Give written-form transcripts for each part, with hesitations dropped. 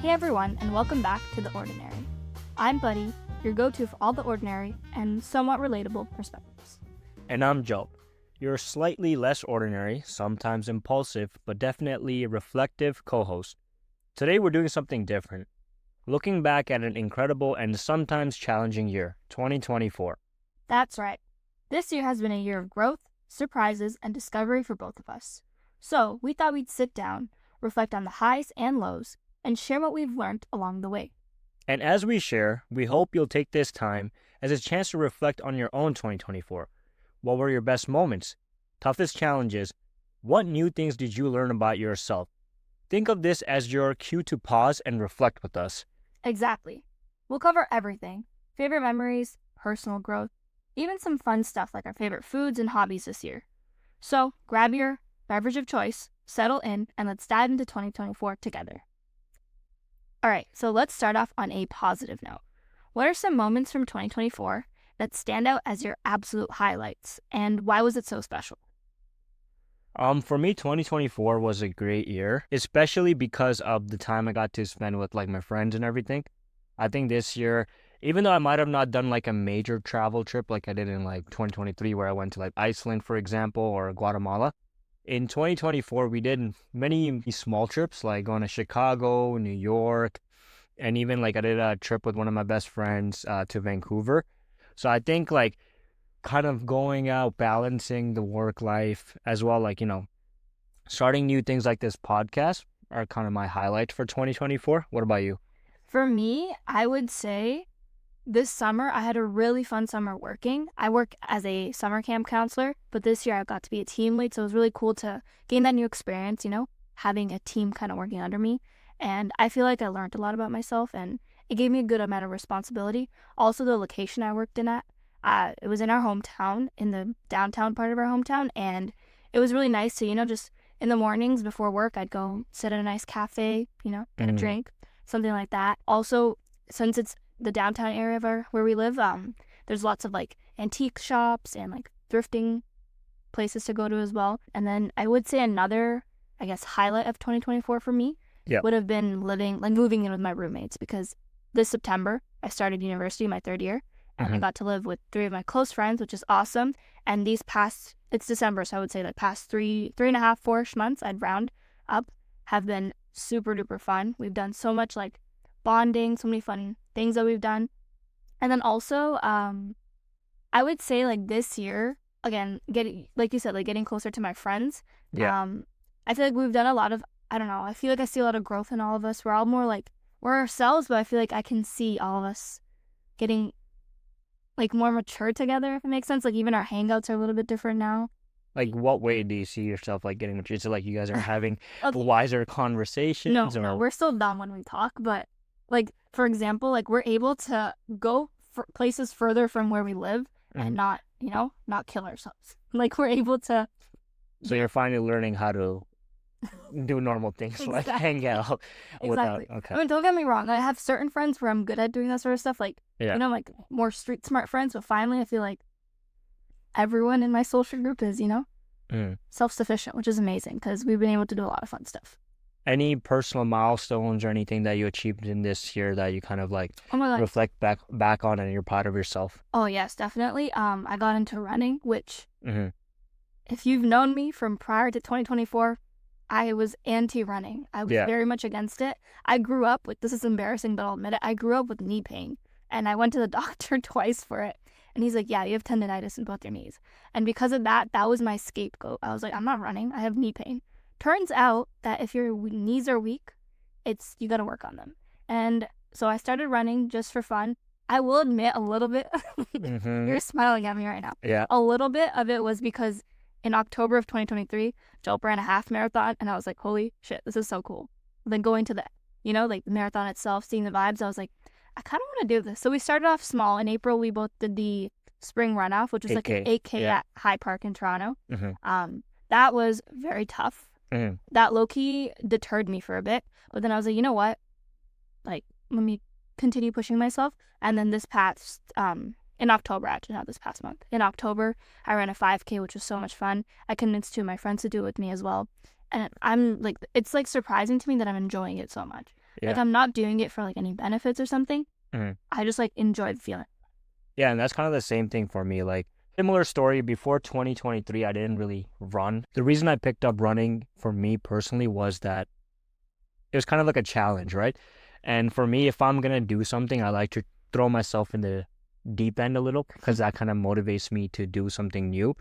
Hey everyone, and welcome back to The Ordinary. I'm Buddy, your go-to for all the ordinary and somewhat relatable perspectives. And I'm Jalp, your slightly less ordinary, sometimes impulsive, but definitely reflective co-host. Today we're doing something different, looking back at an incredible and sometimes challenging year, 2024. That's right. This year has been a year of growth, surprises, and discovery for both of us. So we thought we'd sit down, reflect on the highs and lows, and share what we've learned along the way. And as we share, we hope you'll take this time as a chance to reflect on your own 2024. What were your best moments? Toughest challenges? What new things did you learn about yourself? Think of this as your cue to pause and reflect with us. Exactly. We'll cover everything. Favorite memories, personal growth, even some fun stuff like our favorite foods and hobbies this year. So grab your beverage of choice, settle in, and let's dive into 2024 together. All right, so let's start off on a positive note. What are some moments from 2024 that stand out as your absolute highlights, and why was it so special? For me, 2024 was a great year, especially because of the time I got to spend with my friends and everything. I think this year, even though I might have not done a major travel trip like I did in 2023, where I went to Iceland, for example, or Guatemala, in 2024, we did many small trips, like going to Chicago, New York, and even I did a trip with one of my best friends to Vancouver. So I think kind of going out, balancing the work life as well, starting new things like this podcast are kind of my highlights for 2024. What about you? For me, I would say this summer, I had a really fun summer working. I work as a summer camp counselor, but this year I got to be a team lead, so it was really cool to gain that new experience, having a team kind of working under me. And I feel like I learned a lot about myself, and it gave me a good amount of responsibility. Also, the location I worked in at, it was in our hometown, in the downtown part of our hometown, and it was really nice to, just in the mornings before work, I'd go sit at a nice cafe, get a drink, something like that. Also, since it's the downtown area of where we live, there's lots of antique shops and thrifting places to go to as well. And then I would say another, highlight of 2024 for me would have been moving in with my roommates, because this September I started university, my third year, and I got to live with 3 of my close friends, which is awesome. And it's December, so I would say the past 3.5, 4-ish months, I'd round up, have been super duper fun. We've done so much bonding, so many fun things that we've done. And then also, I would say this year, again, getting, like you said, getting closer to my friends. I feel like we've done a lot of, I don't know, I feel like I see a lot of growth in all of us. We're all more we're ourselves, but I feel like I can see all of us getting more mature together, if it makes sense. Even our hangouts are a little bit different now. What way do you see yourself getting mature? So you guys are having wiser conversations? No, we're still dumb when we talk, but for example, we're able to go places further from where we live and not kill ourselves. We're able to. So you're finally learning how to do normal things, Exactly. Hang out without. Exactly. Okay. I mean, don't get me wrong. I have certain friends where I'm good at doing that sort of stuff. More street smart friends. But finally, I feel like everyone in my social group is, self-sufficient, which is amazing because we've been able to do a lot of fun stuff. Any personal milestones or anything that you achieved in this year that you kind of reflect back on and you're proud of yourself? Oh yes, definitely. I got into running, which if you've known me from prior to 2024, I was anti-running. I was very much against it. I grew up with, this is embarrassing, but I'll admit it, I grew up with knee pain, and I went to the doctor twice for it. And he's like, yeah, you have tendonitis in both your knees. And because of that, that was my scapegoat. I was like, I'm not running. I have knee pain. Turns out that if your knees are weak, you got to work on them. And so I started running just for fun. I will admit a little bit, you're smiling at me right now. Yeah. A little bit of it was because in October of 2023, Jalp ran a half marathon, and I was like, holy shit, this is so cool. Then going to the, the marathon itself, seeing the vibes, I was like, I kind of want to do this. So we started off small. In April, we both did the spring runoff, which was 8K. an 8K at High Park in Toronto. That was very tough. That low-key deterred me for a bit. But then I was like, you know what? Let me continue pushing myself. And then this past, in October, actually, not this past month. In October, I ran a 5K, which was so much fun. I convinced 2 of my friends to do it with me as well. And I'm it's surprising to me that I'm enjoying it so much. Like Yeah. I'm not doing it for like any benefits or something. Mhm. I just like enjoy the feeling. Yeah, and that's kind of the same thing for me. Like similar story before 2023, I didn't really run. The reason I picked up running for me personally was that it was kind of like a challenge, right? And for me, if I'm gonna do something, I like to throw myself in the deep end a little because that kind of motivates me to do something new.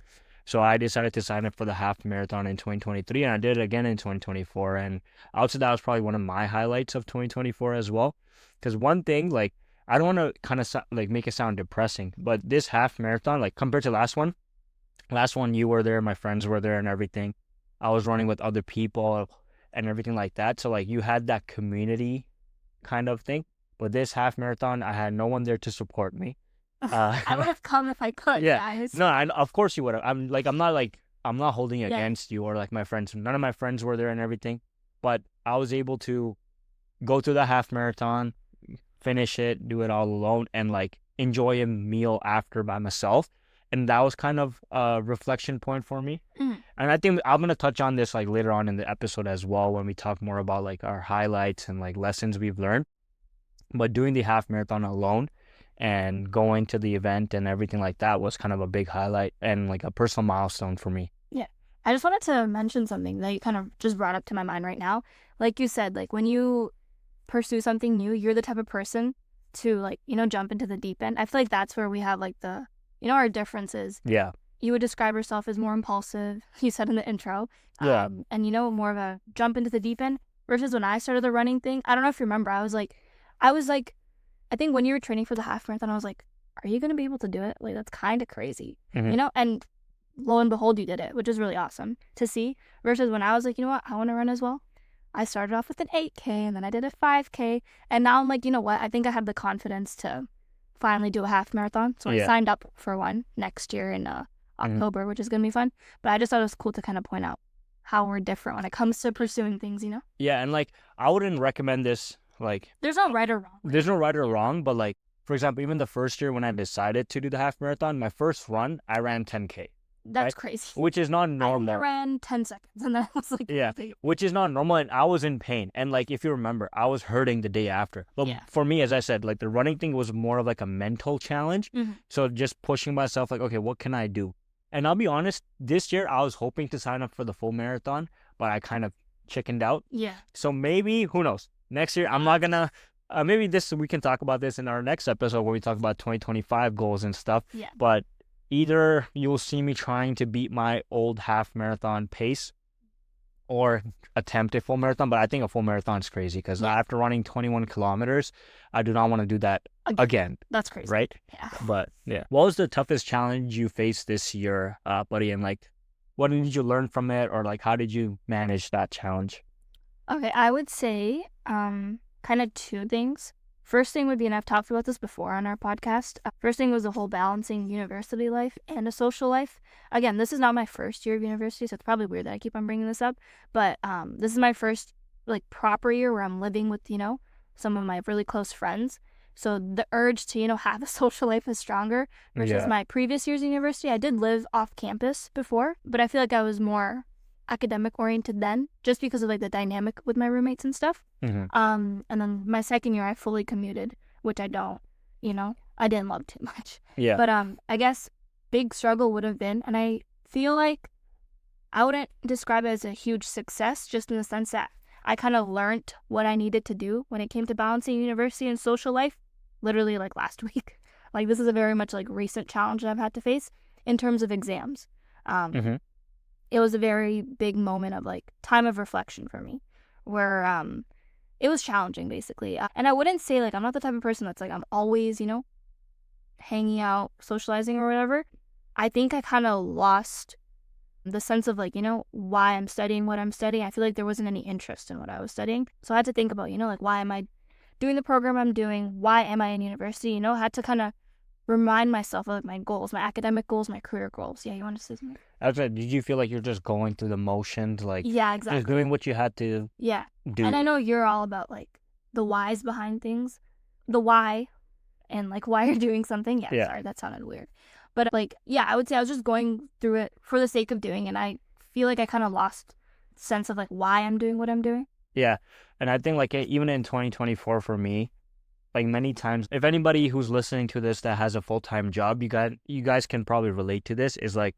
So I decided to sign up for the half marathon in 2023, and I did it again in 2024. And I would say that was probably one of my highlights of 2024 as well. Because one thing, like, I don't want to kind of like make it sound depressing, but this half marathon, like compared to last one you were there, my friends were there, and everything. I was running with other people and everything like that. So like you had that community kind of thing. But this half marathon, I had no one there to support me. I would have come if I could, Yeah, guys. no, of course you would have. I'm not holding it Yeah. against you or like my friends. None of my friends were there and everything, but I was able to go to the half marathon, finish it, do it all alone, and like enjoy a meal after by myself. And that was kind of a reflection point for me. Mm. And I think I'm gonna touch on this like later on in the episode as well when we talk more about like our highlights and like lessons we've learned. But doing the half marathon alone and going to the event and everything like that was kind of a big highlight and like a personal milestone for me. Yeah. I just wanted to mention something that you kind of just brought up to my mind right now. Like you said, like when you pursue something new, you're the type of person to like, jump into the deep end. I feel like that's where we have like our differences. Yeah. You would describe yourself as more impulsive, you said in the intro. Yeah. And more of a jump into the deep end versus when I started the running thing. I don't know if you remember, I was like, I think when you were training for the half marathon, I was like, are you going to be able to do it? Like, that's kind of crazy, Mhm. And lo and behold, you did it, which is really awesome to see. Versus when I was like, you know what, I want to run as well. I started off with an 8K and then I did a 5K. And now I'm like, you know what, I think I have the confidence to finally do a half marathon. So I Yeah. signed up for one next year in October, which is going to be fun. But I just thought it was cool to kind of point out how we're different when it comes to pursuing things, Yeah, and like I wouldn't recommend this like There's no right or wrong. there's no right or wrong, but like for example, even the first year when I decided to do the half marathon, my first run I ran 10K, That's right? crazy. Which is not I normal. ran 10 seconds and then I was like, Yeah, which is not normal, and I was in pain. And like if you remember, I was hurting the day after. But Yeah. for me, as I said, like the running thing was more of like a mental challenge. Mhm. So just pushing myself, like, okay, what can I do? And I'll be honest, this year I was hoping to sign up for the full marathon, but I kind of chickened out. Yeah. So maybe, who knows? Next year, I'm not gonna. Maybe we can talk about this in our next episode where we talk about 2025 goals and stuff. Yeah. But either you'll see me trying to beat my old half marathon pace or attempt a full marathon. But I think a full marathon is crazy because after running 21 kilometers, I do not want to do that again. That's crazy. Right? Yeah. But yeah. What was the toughest challenge you faced this year, buddy? And like, what did you learn from it? Or like, how did you manage that challenge? Okay, I would say kind of two things. First thing would be, and I've talked about this before on our podcast, first thing was the whole balancing university life and a social life. Again, this is not my first year of university, so it's probably weird that I keep on bringing this up, but this is my first like proper year where I'm living with, some of my really close friends. So the urge to, have a social life is stronger versus my previous year's university. I did live off campus before, but I feel like I was more academic oriented then just because of like the dynamic with my roommates and stuff. Mm-hmm. And then my second year I fully commuted, which I don't, I didn't love too much. Yeah. But I guess big struggle would have been, and I feel like I wouldn't describe it as a huge success, just in the sense that I kind of learned what I needed to do when it came to balancing university and social life literally like last week. Like this is a very much like recent challenge that I've had to face in terms of exams. It was a very big moment of like time of reflection for me where it was challenging basically. And I wouldn't say like I'm not the type of person that's like I'm always, hanging out, socializing or whatever. I think I kind of lost the sense of like, why I'm studying what I'm studying. I feel like there wasn't any interest in what I was studying. So I had to think about, like why am I doing the program I'm doing? Why am I in university? I had to kind of remind myself of my goals, my academic goals, my career goals. Yeah, you want to say something? Did you feel like you're just going through the motions, like yeah, exactly, just doing what you had to do? And I know you're all about like the whys behind things, the why, and like why you're doing something. Yeah. Sorry, that sounded weird, but like I would say I was just going through it for the sake of doing, and I feel like I kind of lost sense of like why I'm doing what I'm doing. Yeah, And I think like even in 2024 for me, like many times, if anybody who's listening to this that has a full-time job, you guys can probably relate to this, is like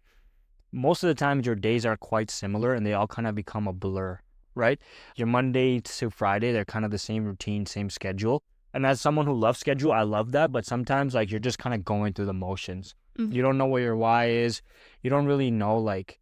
most of the times your days are quite similar and they all kind of become a blur, right? Your Monday to Friday, they're kind of the same routine, same schedule. And as someone who loves schedule, I love that. But sometimes like you're just kind of going through the motions. Mhm. You don't know what your why is. You don't really know like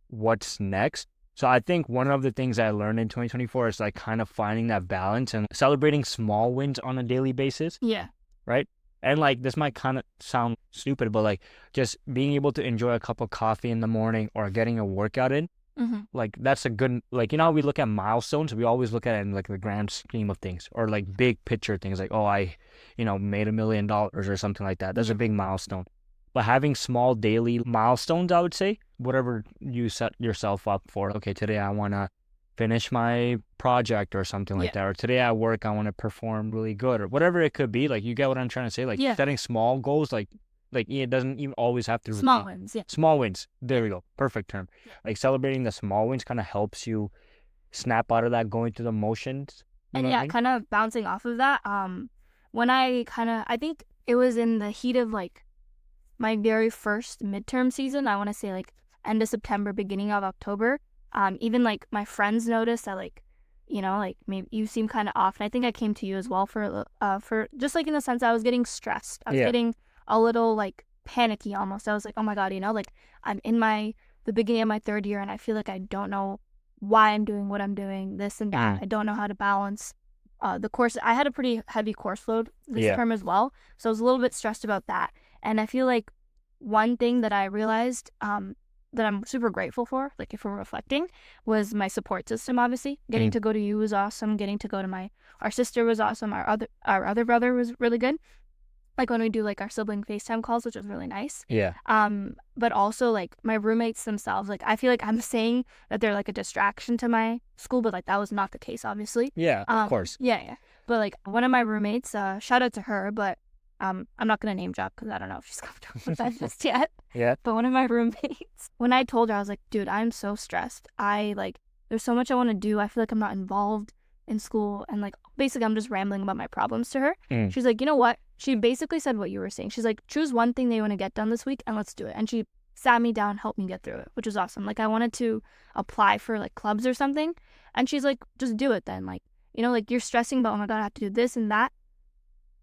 what's next. So I think one of the things I learned in 2024 is like kind of finding that balance and celebrating small wins on a daily basis, Yeah. right? And like this might kind of sound stupid, but like just being able to enjoy a cup of coffee in the morning or getting a workout in, Mm-hmm. like that's a good, like, you know how we look at milestones, we always look at it in like the grand scheme of things, or like big picture things, like, oh, I made $1 million or something like that. That's a big milestone. But having small daily milestones, I would say, whatever you set yourself up for, okay, today I want to finish my project or something like Yeah. that, or today at work I want to perform really good, or whatever it could be. Like, you get what I'm trying to say? Like, Yeah. setting small goals, like it doesn't even always have to Small wins. Yeah. small wins. There we go, perfect term. Yeah. Like celebrating the small wins kind of helps you snap out of that going through the motions. You And know what I yeah, mean? kind of bouncing off of that, when I think it was in the heat of like my very first midterm season, I want to say like end of September, beginning of October. Even like my friends noticed that like, like maybe you seem kind of off. And I think I came to you as well for just like in the sense I was getting stressed. I was Yeah. getting a little like panicky almost. I was like, oh my God, like I'm in the beginning of my third year and I feel like I don't know why I'm doing what I'm doing, this and that. I don't know how to balance the course. I had a pretty heavy course load this Yeah. term as well. So I was a little bit stressed about that. And I feel like one thing that I realized that I'm super grateful for, like if we're reflecting, was my support system, obviously. Getting to go to you was awesome. Getting to go to our sister was awesome. Our other brother was really good. Like when we do like our sibling FaceTime calls, which was really nice. Yeah. But also like my roommates themselves, like I feel like I'm saying that they're like a distraction to my school, but like that was not the case, obviously. Yeah, of course. Yeah. But like one of my roommates, shout out to her, but I'm not gonna name drop because I don't know if she's comfortable with that just yet. Yeah. But one of my roommates, when I told her, I was like, dude, I'm so stressed. There's so much I want to do. I feel like I'm not involved in school, and like basically I'm just rambling about my problems to her. She's like, you know what? She basically said what you were saying. She's like, choose one thing that you want to get done this week and let's do it. And she sat me down, helped me get through it, which was awesome. Like I wanted to apply for like clubs or something, and she's like, just do it then. Like, like you're stressing about, oh my God, I have to do this and that.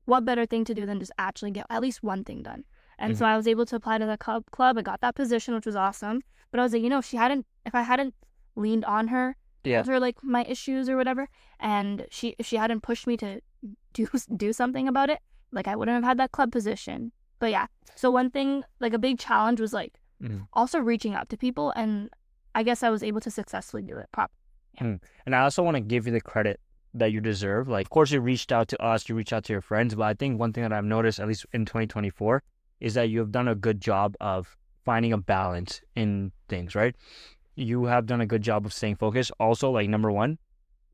What better thing to do than just actually get at least one thing done? And so I was able to apply to the club. I got that position, which was awesome. But I was like, if I hadn't leaned on her, told her like my issues or whatever, and if she hadn't pushed me to do something about it, like I wouldn't have had that club position. But yeah, so one thing, like a big challenge was like also reaching out to people, and I guess I was able to successfully do it properly. Yeah. And I also want to give you the credit that you deserve. Like, of course, you reached out to us, you reached out to your friends, but I think one thing that I've noticed, at least in 2024, is that you have done a good job of finding a balance in things, right? You have done a good job of staying focused. Also, like, number one,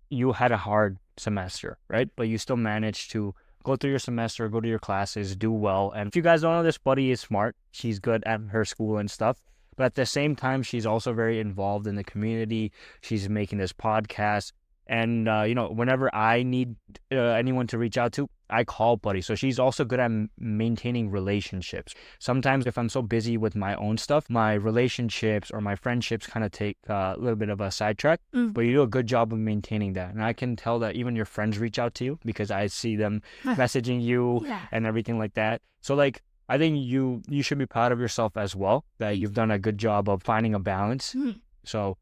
you had a hard semester, right? But you still managed to go through your semester, go to your classes, do well. And if you guys don't know, this buddy is smart. She's good at her school and stuff. But at the same time, she's also very involved in the community. She's making this podcast. And, whenever I need anyone to reach out to, I call Buddy. So she's also good at maintaining relationships. Sometimes if I'm so busy with my own stuff, my relationships or my friendships kind of take a little bit of a sidetrack. But you do a good job of maintaining that. And I can tell that even your friends reach out to you because I see them messaging you and everything like that. So like, I think you should be proud of yourself as well, that you've done a good job of finding a balance. So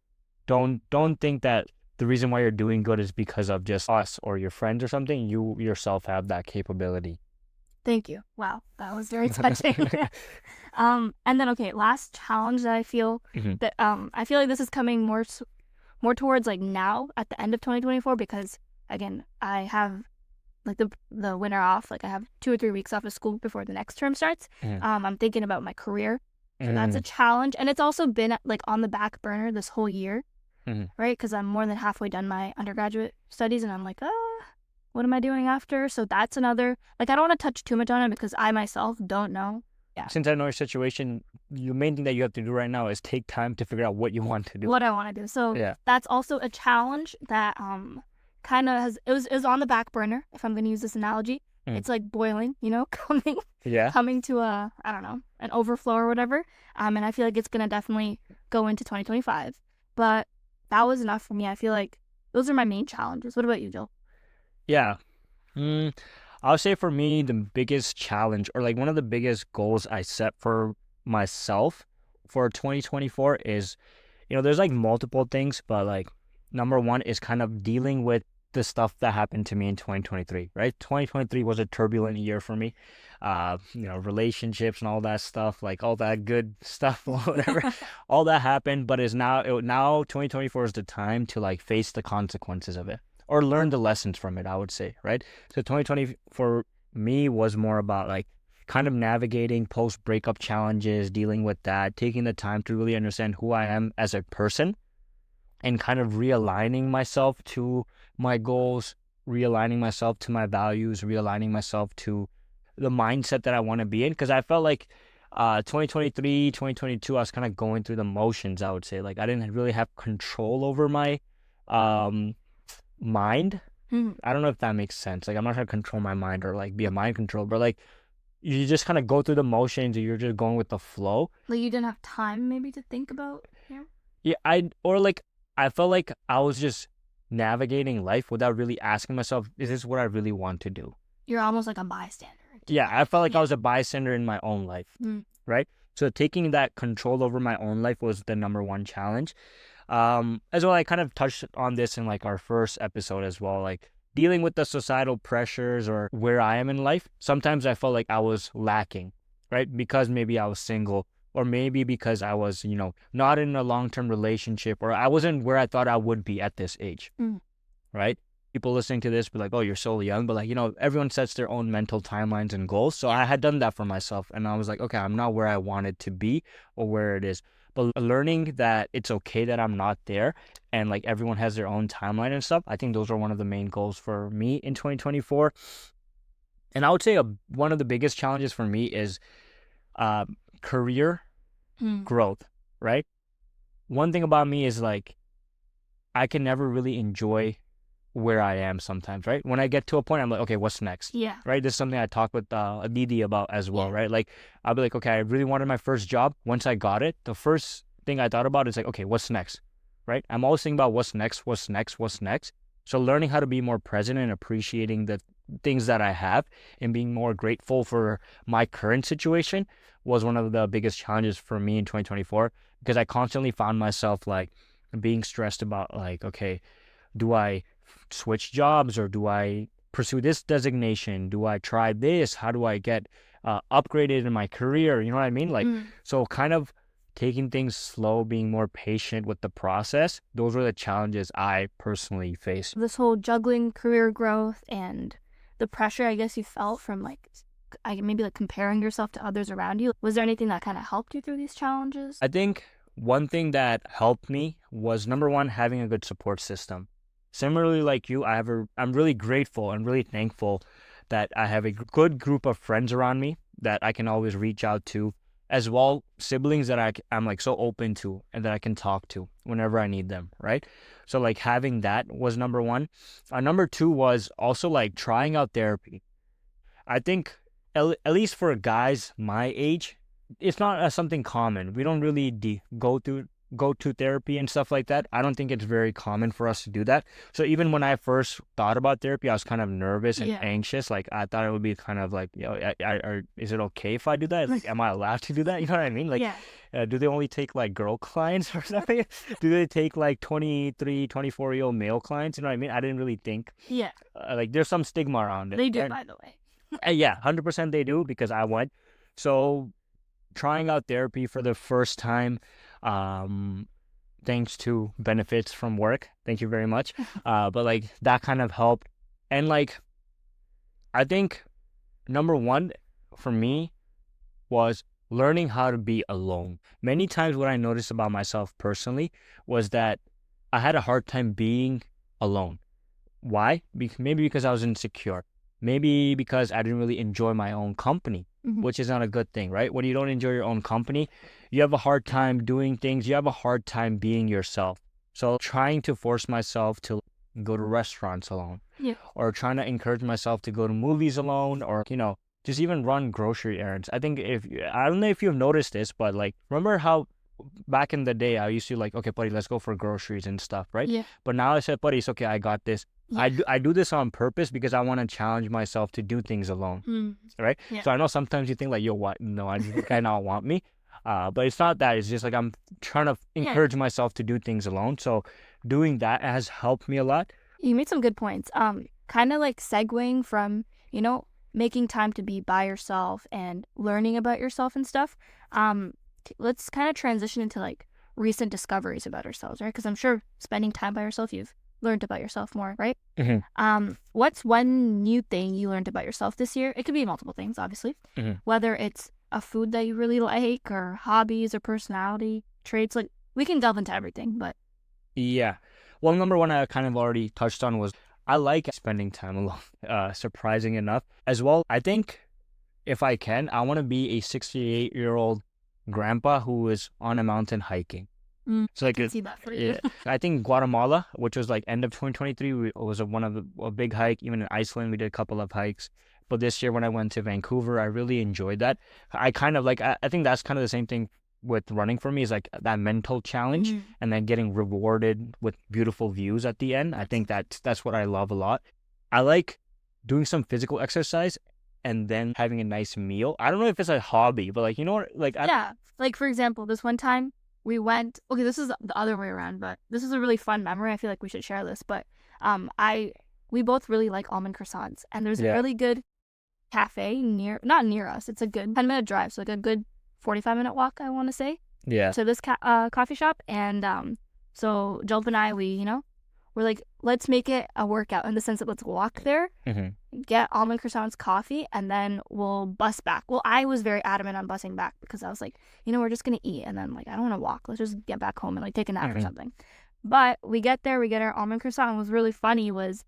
don't think that the reason why you're doing good is because of just us or your friends or something. You yourself have that capability. Thank you. Wow, that was very touching. And then last challenge that I feel that I feel like this is coming more towards like now at the end of 2024, because again I have like the winter off. Like I have 2 or 3 weeks off of school before the next term starts. I'm thinking about my career, so that's a challenge, and it's also been like on the back burner this whole year. Right? Because I'm more than halfway done my undergraduate studies, and I'm like, what am I doing after? So that's another, like, I don't want to touch too much on it because I myself don't know. Yeah. Since I know your situation, the main thing that you have to do right now is take time to figure out what you want to do. What I want to do. So that's also a challenge that kind kind of it was on the back burner, if I'm going to use this analogy. It's like boiling, Yeah. coming to I don't know, an overflow or whatever. And I feel like it's going to definitely go into 2025. But that was enough for me. I feel like those are my main challenges. What about you, Jill? Yeah. I'll say for me, the biggest challenge or like one of the biggest goals I set for myself for 2024 is, there's like multiple things, but like number one is kind of dealing with the stuff that happened to me in 2023, right? 2023 was a turbulent year for me. Relationships and all that stuff, like all that good stuff, whatever, all that happened, but now 2024 is the time to like face the consequences of it or learn the lessons from it, I would say, right? So 2020 for me was more about like kind of navigating post breakup challenges, dealing with that, taking the time to really understand who I am as a person and kind of realigning myself to my goals, realigning myself to my values, realigning myself to the mindset that I want to be in. Because I felt like 2023, 2022, I was kind of going through the motions, I would say. Like I didn't really have control over my mind. I don't know if that makes sense. Like I'm not trying to control my mind or like be a mind control, but like you just kind of go through the motions and you're just going with the flow. Like you didn't have time maybe to think about, Yeah, I felt like I was just navigating life without really asking myself, is this what I really want to do? You're almost like a bystander. Yeah, I felt like I was a bystander in my own life, right? So taking that control over my own life was the number one challenge. As well, I kind of touched on this in like our first episode as well, like dealing with the societal pressures or where I am in life. Sometimes I felt like I was lacking, right? Because maybe I was single or maybe because I was, not in a long-term relationship or I wasn't where I thought I would be at this age, right? People listening to this be like, oh, you're so young. But like, everyone sets their own mental timelines and goals. So I had done that for myself. And I was like, okay, I'm not where I wanted to be or where it is. But learning that it's okay that I'm not there and like everyone has their own timeline and stuff, I think those are one of the main goals for me in 2024. And I would say one of the biggest challenges for me is career growth, right? One thing about me is like, I can never really enjoy where I am sometimes, right? When I get to a point, I'm like, okay, what's next? Yeah. Right? This is something I talk with Aditi about as well, right? Like, I'll be like, okay, I really wanted my first job. Once I got it, the first thing I thought about is like, okay, what's next? Right? I'm always thinking about what's next, what's next, what's next. So learning how to be more present and appreciating the things that I have and being more grateful for my current situation was one of the biggest challenges for me in 2024 because I constantly found myself like being stressed about like, okay, do I switch jobs or do I pursue this designation? Do I try this? How do I get upgraded in my career? You know what I mean? Like, so kind of taking things slow, being more patient with the process. Those were the challenges I personally faced. This whole juggling career growth and the pressure I guess you felt from like maybe like comparing yourself to others around you. Was there anything that kind of helped you through these challenges? I think one thing that helped me was number one, having a good support system. Similarly, like you, I'm really grateful and really thankful that I have a good group of friends around me that I can always reach out to, as well siblings that I'm like so open to and that I can talk to whenever I need them, right? So like having that was number one. Number two was also like trying out therapy. I think at least for guys my age, it's not something common. We don't really go to therapy and stuff like that. I don't think it's very common for us to do that. So even when I first thought about therapy, I was kind of nervous and anxious. Like I thought it would be kind of like, is it okay if I do that? Like, am I allowed to do that? You know what I mean? Like, do they only take like girl clients or something? Do they take like 23, 24-year-old male clients? You know what I mean? I didn't really think. Yeah. Like there's some stigma around it. They do, by the way. Yeah, 100% they do because I went. So trying out therapy for the first time, thanks to benefits from work. Thank you very much. But like that kind of helped. And like, I think number one for me was learning how to be alone. Many times what I noticed about myself personally was that I had a hard time being alone. Why? Maybe because I was insecure. Maybe because I didn't really enjoy my own company, which is not a good thing, right? When you don't enjoy your own company, you have a hard time doing things. You have a hard time being yourself. So trying to force myself to go to restaurants alone, Yeah. or trying to encourage myself to go to movies alone, or just even run grocery errands. I think I don't know if you've noticed this, but like remember how back in the day I used to like, okay, buddy, let's go for groceries and stuff, right? Yeah. But now I said, buddy, it's okay, I got this. Yeah. I do this on purpose because I want to challenge myself to do things alone, right? Yeah. So I know sometimes you think like, yo, what? No, I just kind of want me. But it's not that. It's just like I'm trying to encourage myself to do things alone. So doing that has helped me a lot. You made some good points. Kind of like segueing from, making time to be by yourself and learning about yourself and stuff. Let's kind of transition into like recent discoveries about ourselves, right? Because I'm sure spending time by yourself, you've learned about yourself more, right? What's one new thing you learned about yourself this year? It could be multiple things, obviously. Whether it's a food that you really like, or hobbies, or personality traits. Like, we can delve into everything, but Yeah. Well, number one, I kind of already touched on was I like spending time alone, surprising enough. As well, I think if I can, I want to be a 68-year-old grandpa who is on a mountain hiking. So I like, can see that for you. I think Guatemala, which was like end of 2023, was one of a big hike. Even in Iceland, we did a couple of hikes. But this year when I went to Vancouver, I really enjoyed that. I kind of like, I think that's kind of the same thing with running for me, is like that mental challenge and then getting rewarded with beautiful views at the end. I think that's what I love a lot. I like doing some physical exercise and then having a nice meal. I don't know if it's a hobby, but like, like Yeah. Like, for example, this one time we went, okay, this is the other way around, but this is a really fun memory. I feel like we should share this. But we both really like almond croissants. And there's a really good cafe not near us. It's a good 10-minute drive. So like a good 45-minute walk, I want to say. Yeah. To this coffee shop. And so Jalp and I, we're like, let's make it a workout in the sense that let's walk there, get almond croissants, coffee, and then we'll bus back. Well, I was very adamant on busing back because I was like, we're just going to eat. And then like, I don't want to walk. Let's just get back home and like take a nap or something. But we get there, we get our almond croissant. And what was really funny was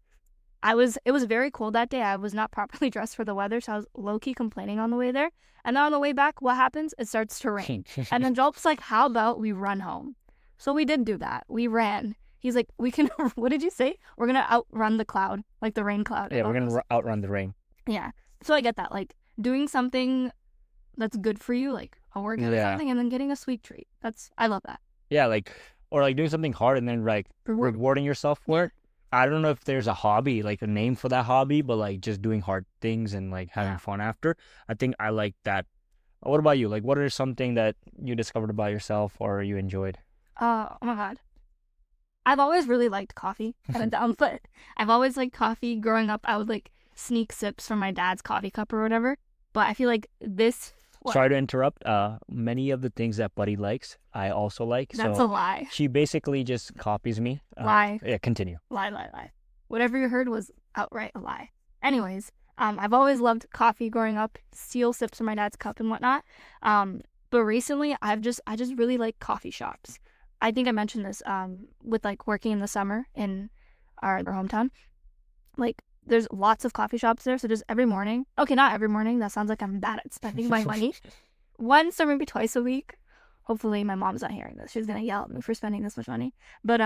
it was very cold that day. I was not properly dressed for the weather, so I was low-key complaining on the way there. And then on the way back, what happens? It starts to rain. And then Jolp's like, how about we run home? So we did do that. We ran. He's like, we can, what did you say? We're going to outrun the cloud, like the rain cloud. Yeah, we're going to outrun the rain. Yeah. So I get that. Like, doing something that's good for you, like a workout or something, and then getting a sweet treat. I love that. Yeah, like, or like doing something hard and then like rewarding yourself for it. I don't know if there's a hobby, like a name for that hobby, but like just doing hard things and like having fun after. I think I like that. What about you? Like, what is something that you discovered about yourself or you enjoyed? Oh my God. I've always really liked coffee. Kind of dumb, but I've always liked coffee. Growing up, I would like sneak sips from my dad's coffee cup or whatever. But I feel like this... Sorry to interrupt. Many of the things that Buddy likes, I also like. That's a lie. She basically just copies me. Lie. Yeah, continue. Lie. Whatever you heard was outright a lie. Anyways, I've always loved coffee growing up, steal sips from my dad's cup and whatnot. But recently, I just really like coffee shops. I think I mentioned this with like working in the summer in our hometown. Like, there's lots of coffee shops there, so just every morning. Okay, not every morning. That sounds like I'm bad at spending my money. Once or maybe twice a week. Hopefully my mom's not hearing this. She's going to yell at me for spending this much money. But,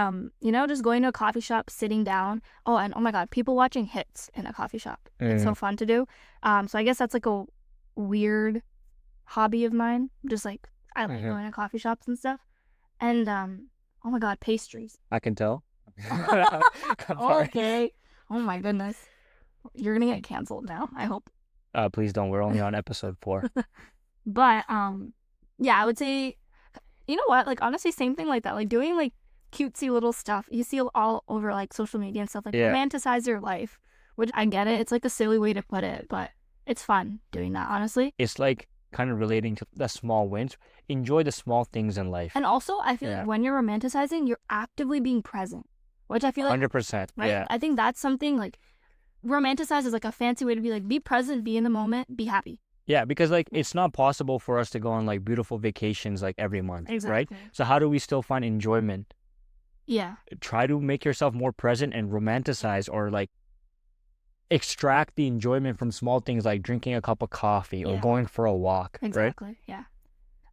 just going to a coffee shop, sitting down. Oh, and oh my God, people watching hits in a coffee shop. It's so fun to do. So I guess that's like a weird hobby of mine. Just like, I like going to coffee shops and stuff. And, oh my God, pastries. I can tell. Okay. Oh my goodness. You're going to get canceled now, I hope. Please don't. We're only on episode 4. But, yeah, I would say, you know what? Like, honestly, same thing like that. Like, doing, like, cutesy little stuff. You see all over, like, social media and stuff. Like, romanticize your life. Which, I get it. It's, like, a silly way to put it. But it's fun doing that, honestly. It's, like, kind of relating to the small wins. Enjoy the small things in life. And also, I feel like when you're romanticizing, you're actively being present. Which I feel like... 100%. Right? Yeah. I think that's something, like, romanticize is, like, a fancy way to be, like, be present, be in the moment, be happy. Yeah, because like it's not possible for us to go on like beautiful vacations like every month, right? Exactly. So how do we still find enjoyment? Yeah. Try to make yourself more present and romanticize or like extract the enjoyment from small things like drinking a cup of coffee or going for a walk, exactly. Right?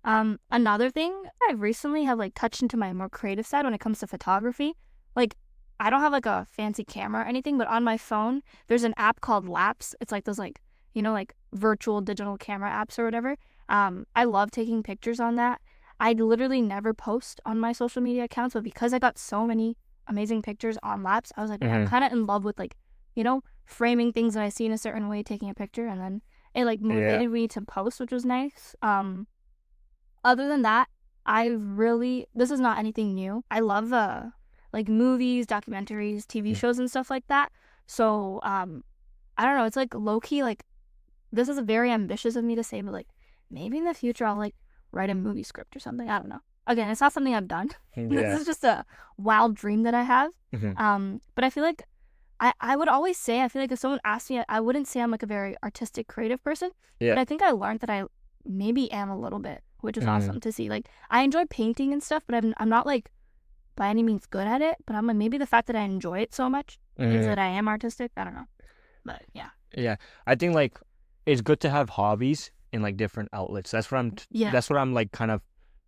Yeah. Another thing I recently have like touched into my more creative side when it comes to photography. Like I don't have like a fancy camera or anything, but on my phone, there's an app called Laps. It's like those like, like virtual digital camera apps or whatever. I love taking pictures on that. I literally never post on my social media accounts, but because I got so many amazing pictures on Laps, I was like, I'm kind of in love with like, framing things that I see in a certain way, taking a picture, and then it like motivated me to post, which was nice. Other than that, this is not anything new. I love like movies, documentaries, TV shows and stuff like that. So I don't know, it's like low key, like this is very ambitious of me to say, but like maybe in the future I'll like write a movie script or something. I don't know. Again, it's not something I've done. This is just a wild dream that I have. But I feel like I would always say, I feel like if someone asked me, I wouldn't say I'm like a very artistic, creative person. But I think I learned that I maybe am a little bit, which is awesome to see. Like I enjoy painting and stuff, but I'm not like by any means good at it. But I'm like, maybe the fact that I enjoy it so much means that I am artistic. I don't know. But yeah. Yeah. I think like it's good to have hobbies in like different outlets. That's what I'm like kind of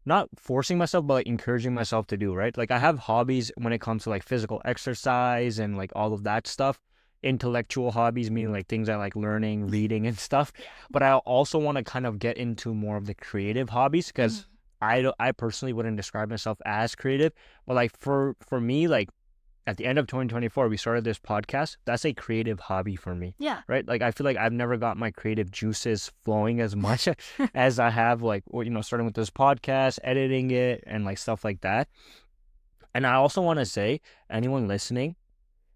not forcing myself, but like encouraging myself to do, right? Like I have hobbies when it comes to like physical exercise and like all of that stuff. Intellectual hobbies, meaning like things I like learning, reading and stuff. But I also want to kind of get into more of the creative hobbies because I personally wouldn't describe myself as creative. But like for me, like at the end of 2024, we started this podcast. That's a creative hobby for me. Yeah. Right? Like I feel like I've never got my creative juices flowing as much as I have like, starting with this podcast, editing it and like stuff like that. And I also want to say, anyone listening,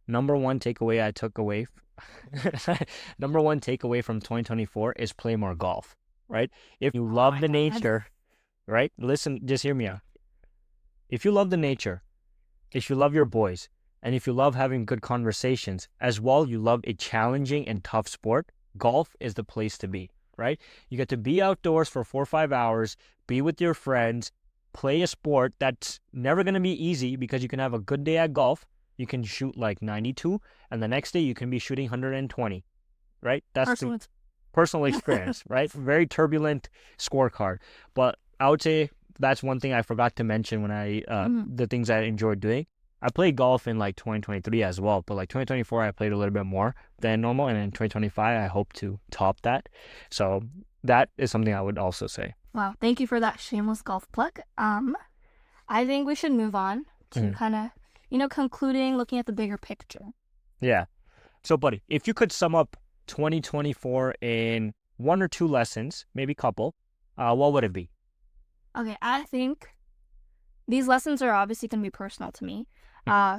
number one takeaway from 2024 is play more golf, right? If you love the nature, right? Listen, just hear me out. If you love the nature, if you love your boys, and if you love having good conversations, as well, you love a challenging and tough sport, golf is the place to be, right? You get to be outdoors for 4 or 5 hours, be with your friends, play a sport that's never going to be easy because you can have a good day at golf. You can shoot like 92, and the next day you can be shooting 120, right? That's the personal experience, right? Very turbulent scorecard. But I would say that's one thing I forgot to mention when the things I enjoyed doing. I played golf in like 2023 as well, but like 2024 I played a little bit more than normal, and in 2025 I hope to top that. So that is something I would also say. Wow, thank you for that shameless golf plug. I think we should move on to kind of concluding, looking at the bigger picture. Yeah. So, buddy, if you could sum up 2024 in 1 or 2 lessons, maybe a couple, what would it be? Okay, I think these lessons are obviously going to be personal to me.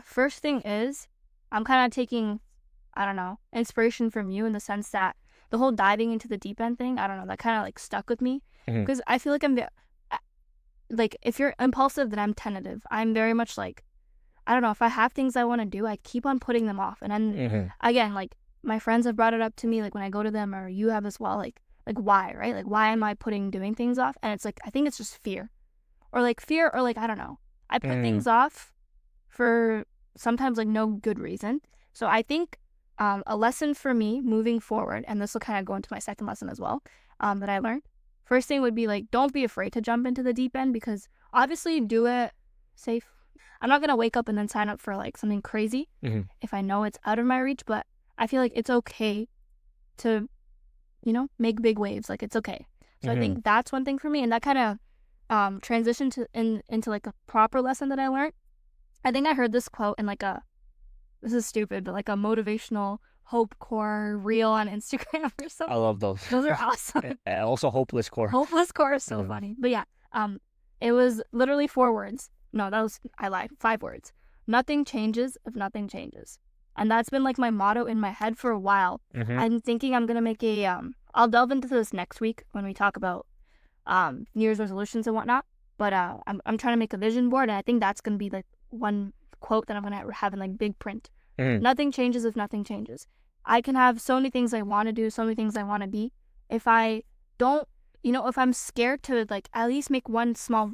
First thing is, I'm kind of taking, inspiration from you in the sense that the whole diving into the deep end thing, that kind of like stuck with me. Because I feel like if you're impulsive, then I'm tentative. I'm very much like, if I have things I want to do, I keep on putting them off. And then again, like my friends have brought it up to me, like when I go to them, or you have as well, like why, right? Like why am I doing things off? And it's like, I think it's just fear or like I don't know. I put things off for sometimes like no good reason. So I think a lesson for me moving forward, and this will kind of go into my second lesson as well, that I learned. First thing would be like, don't be afraid to jump into the deep end, because obviously do it safe. I'm not going to wake up and then sign up for like something crazy if I know it's out of my reach, but I feel like it's okay to, make big waves. Like it's okay. So I think that's one thing for me. And that kind of transitioned into like a proper lesson that I learned. I think I heard this quote in like this is stupid, but like a motivational hope core reel on Instagram or something. I love those. Those are awesome. Also hopeless core. Hopeless core is so funny. But yeah, it was literally 4 words. No, I lied. 5 words. Nothing changes if nothing changes. And that's been like my motto in my head for a while. I'm thinking I'm going to make I'll delve into this next week when we talk about New Year's resolutions and whatnot. But I'm trying to make a vision board, and I think that's going to be like one quote that I'm going to have in like big print. Nothing changes if nothing changes. I can have so many things I want to do, so many things I want to be. If I don't, if I'm scared to like at least make one small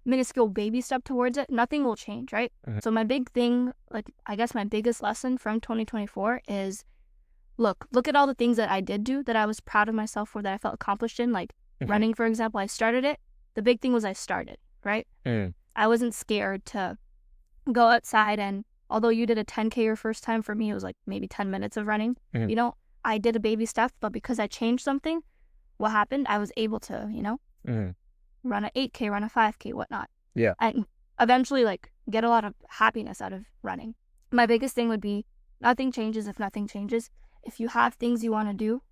minuscule baby step towards it, nothing will change, right? So my big thing, like I guess my biggest lesson from 2024 is look at all the things that I did do that I was proud of myself for, that I felt accomplished in, like running, for example. I started it. The big thing was I started, right? I wasn't scared to go outside and although you did a 10K your first time, for me, it was like maybe 10 minutes of running. Mhm. You know, I did a baby step, but because I changed something, what happened? I was able to, Mhm. run a 8K, run a 5K, whatnot. Yeah. And eventually, like, get a lot of happiness out of running. My biggest thing would be nothing changes if nothing changes. If you have things you want to do,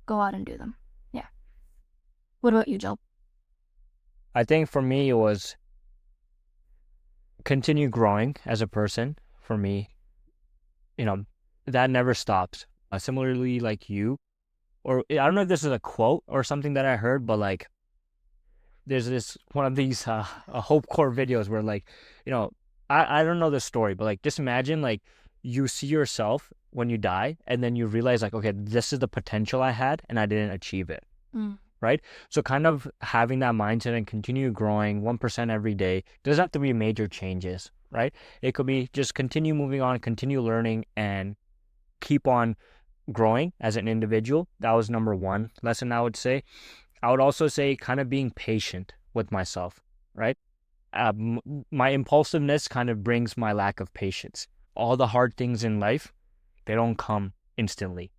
go out and do them. Yeah. What about you, Jill? I think for me, it was continue growing as a person. For me, you know, that never stops. Similarly, like you, or I don't know if this is a quote or something that I heard, but like there's this one of these Hope Core videos where like, you know, I don't know the story, but like just imagine like you see yourself when you die and then you realize like, okay, this is the potential I had and I didn't achieve it. Right? So kind of having that mindset and continue growing 1% every day doesn't have to be major changes, right? It could be just continue moving on, continue learning, and keep on growing as an individual. That was number one lesson I would say. I would also say kind of being patient with myself, right? My impulsiveness kind of brings my lack of patience. All the hard things in life, they don't come instantly.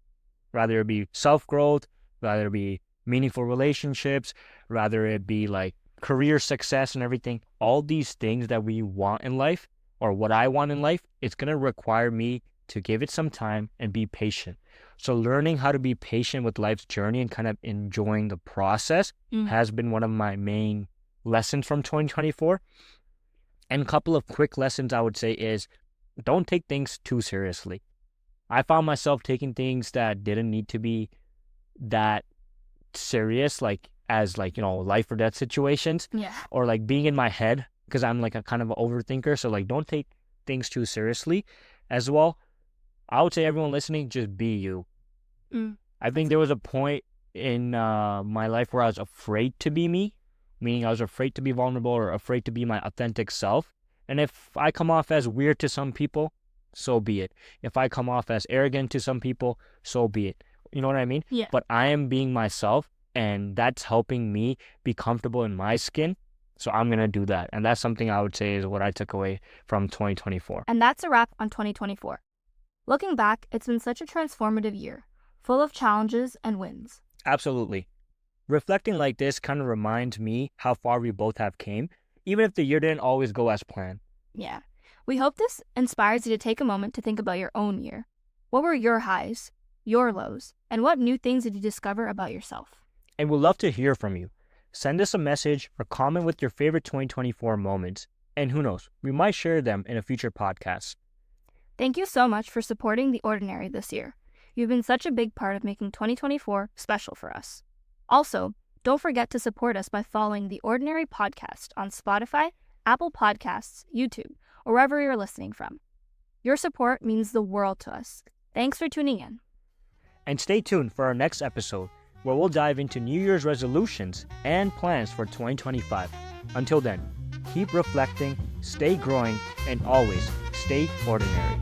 Rather it be self-growth, rather it be meaningful relationships, rather it be like career success and everything. All these things that we want in life, or what I want in life, it's going to require me to give it some time and be patient. So learning how to be patient with life's journey and kind of enjoying the process has been one of my main lessons from 2024. And a couple of quick lessons I would say is don't take things too seriously. I found myself taking things that didn't need to be that serious, like as like, life or death situations, Yeah. or like being in my head because I'm like a kind of an overthinker. So like don't take things too seriously as well. I would say everyone listening, just be you. I think there was a point in my life where I was afraid to be me, meaning I was afraid to be vulnerable or afraid to be my authentic self. And if I come off as weird to some people, so be it. If I come off as arrogant to some people, so be it. You know what I mean? Yeah. But I am being myself, and that's helping me be comfortable in my skin. So I'm going to do that. And that's something I would say is what I took away from 2024. And that's a wrap on 2024. Looking back, it's been such a transformative year, full of challenges and wins. Absolutely. Reflecting like this kind of reminds me how far we both have came, even if the year didn't always go as planned. Yeah. We hope this inspires you to take a moment to think about your own year. What were your highs, your lows, and what new things did you discover about yourself? And we'd love to hear from you. Send us a message or comment with your favorite 2024 moments. And who knows, we might share them in a future podcast. Thank you so much for supporting The Ordinary this year. You've been such a big part of making 2024 special for us. Also, don't forget to support us by following The Ordinary Podcast on Spotify, Apple Podcasts, YouTube, or wherever you're listening from. Your support means the world to us. Thanks for tuning in. And stay tuned for our next episode, where we'll dive into New Year's resolutions and plans for 2025. Until then, keep reflecting, stay growing, and always stay ordinary.